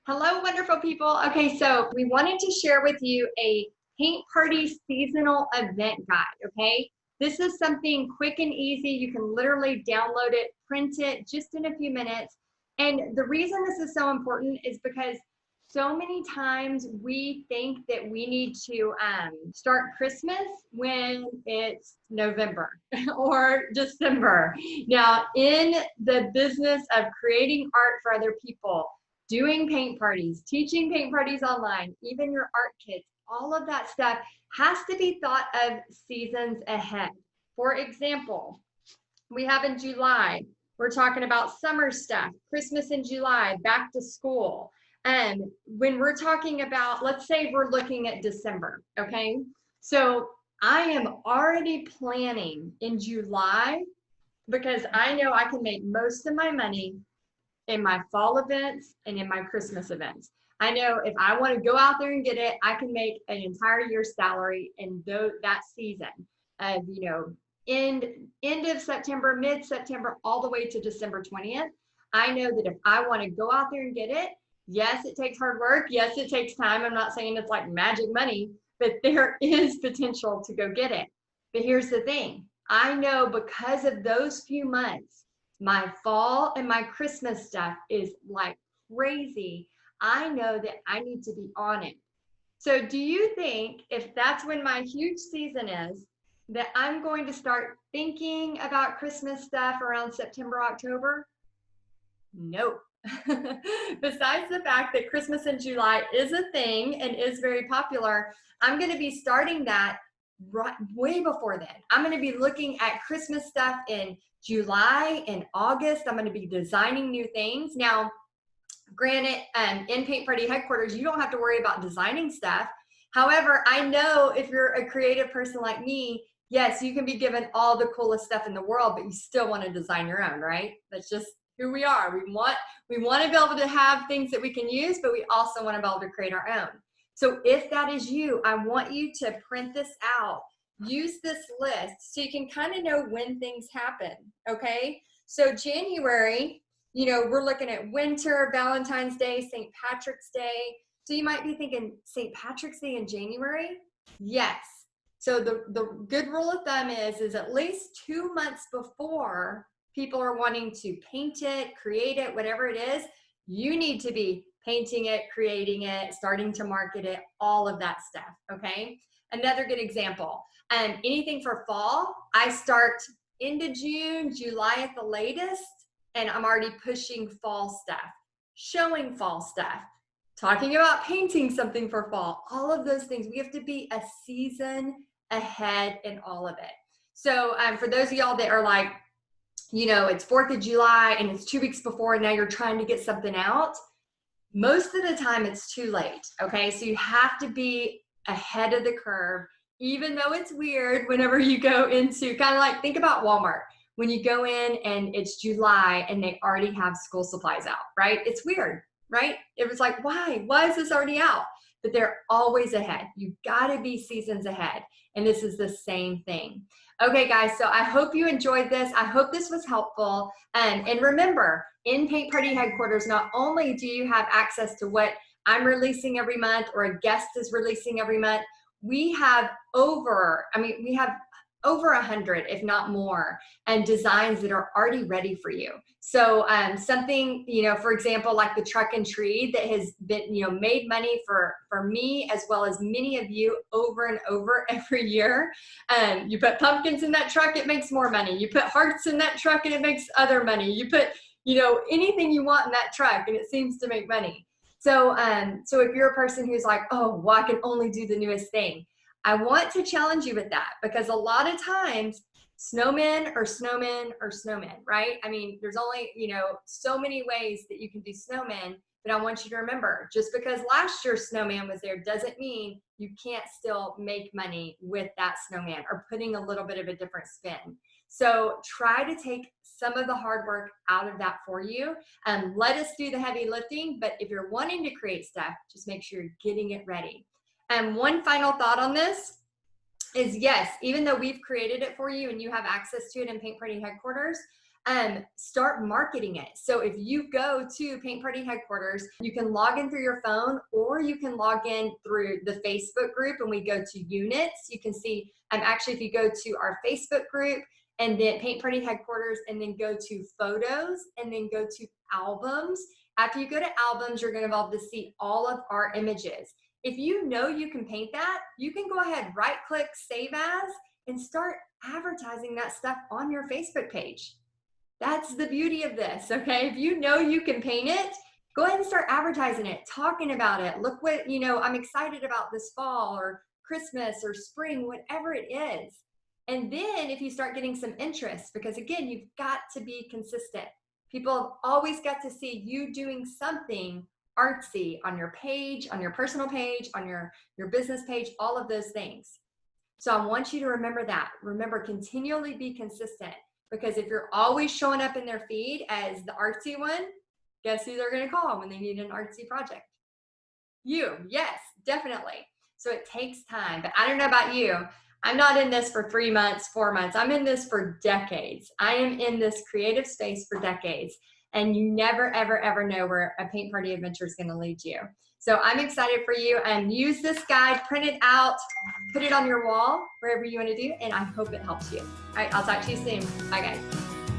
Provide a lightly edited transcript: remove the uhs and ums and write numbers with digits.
Hello, wonderful people. Okay, so we wanted to share with you a paint party seasonal event guide, okay? This is something quick and easy. You can literally download it, print it just in a few minutes. And the reason this is so important is because so many times we think that we need to start Christmas when it's November or December. Now, in the business of creating art for other people, doing paint parties, teaching paint parties online, even your art kits, all of that stuff has to be thought of seasons ahead. For example, we have in July, we're talking about summer stuff, Christmas in July, back to school. And when we're talking about, let's say we're looking at December, okay? So I am already planning in July because I know I can make most of my money in my fall events and in my Christmas events. I know if I want to go out there and get it, I can make an entire year's salary in that season of, end of September, mid-September, all the way to December 20th. I know that if I want to go out there and get it, yes, it takes hard work. Yes, it takes time. I'm not saying it's like magic money, but there is potential to go get it. But here's the thing. I know because of those few months, my fall and my Christmas stuff is like crazy. I know that I need to be on it. So do you think if that's when my huge season is, that I'm going to start thinking about Christmas stuff around September, October? No. Besides the fact that Christmas in July is a thing and is very popular, I'm going to be starting that right way before then. I'm going to be looking at Christmas stuff in July and August. I'm going to be designing new things. Now, granted, in Paint Party headquarters, you don't have to worry about designing stuff. However, I know if you're a creative person like me, yes, you can be given all the coolest stuff in the world, but you still want to design your own, right? That's just who we are. We want to be able to have things that we can use, but we also want to be able to create our own. So if that is you, I want you to print this out. Use this list so you can kind of know when things happen, okay? So January, we're looking at winter, Valentine's Day, St. Patrick's Day. So you might be thinking, St. Patrick's Day in January? Yes. So the good rule of thumb is at least 2 months before people are wanting to paint it, create it, whatever it is, you need to be painting it, creating it, starting to market it, all of that stuff, okay? Another good example, anything for fall, I start into June, July at the latest, and I'm already pushing fall stuff, showing fall stuff, talking about painting something for fall, all of those things. We have to be a season ahead in all of it. So for those of y'all that are like, it's 4th of July and it's 2 weeks before and now you're trying to get something out, most of the time it's too late, okay? So you have to be ahead of the curve, even though it's weird whenever you go into, kind of like, think about Walmart. When you go in and it's July and they already have school supplies out, right? It's weird, right? It was like, why is this already out? But they're always ahead. You gotta be seasons ahead. And this is the same thing. Okay, guys, so I hope you enjoyed this. I hope this was helpful. And remember, in Paint Party headquarters, not only do you have access to what I'm releasing every month or a guest is releasing every month, we have over 100, if not more, and designs that are already ready for you. So something, for example, like the truck and tree that has been, made money for me as well as many of you over and over every year. You put pumpkins in that truck, it makes more money. You put hearts in that truck and it makes other money. You put, anything you want in that truck and it seems to make money. So, so if you're a person who's like, oh, well, I can only do the newest thing, I want to challenge you with that because a lot of times snowmen are snowmen are snowmen, right? I mean, there's only, so many ways that you can do snowmen, but I want you to remember, just because last year's snowman was there doesn't mean you can't still make money with that snowman or putting a little bit of a different spin. So try to take some of the hard work out of that for you and let us do the heavy lifting. But if you're wanting to create stuff, just make sure you're getting it ready. And one final thought on this is, yes, even though we've created it for you and you have access to it in Paint Party headquarters, start marketing it. So if you go to Paint Party headquarters, you can log in through your phone, or you can log in through the Facebook group, and we go to units. You can see, actually, if you go to our Facebook group and then Paint Party headquarters, and then go to photos, and then go to albums. After you go to albums, you're going to be able to see all of our images. If you know you can paint that, you can go ahead, right click, save as, and start advertising that stuff on your Facebook page. That's the beauty of this, okay? If you know you can paint it, go ahead and start advertising it, talking about it. Look what, I'm excited about this fall or Christmas or spring, whatever it is. And then if you start getting some interest, because again, you've got to be consistent. People have always got to see you doing something artsy on your page, on your personal page, on your business page, all of those things. So I want you to remember that. Remember, continually be consistent. Because if you're always showing up in their feed as the artsy one, guess who they're going to call when they need an artsy project? You. Yes, definitely. So it takes time. But I don't know about you. I'm not in this for 3 months, 4 months. I'm in this for decades. I am in this creative space for decades. And you never, ever, ever know where a paint party adventure is going to lead you. So I'm excited for you, and use this guide, print it out, put it on your wall, wherever you want to do, and I hope it helps you. All right, I'll talk to you soon. Bye, guys.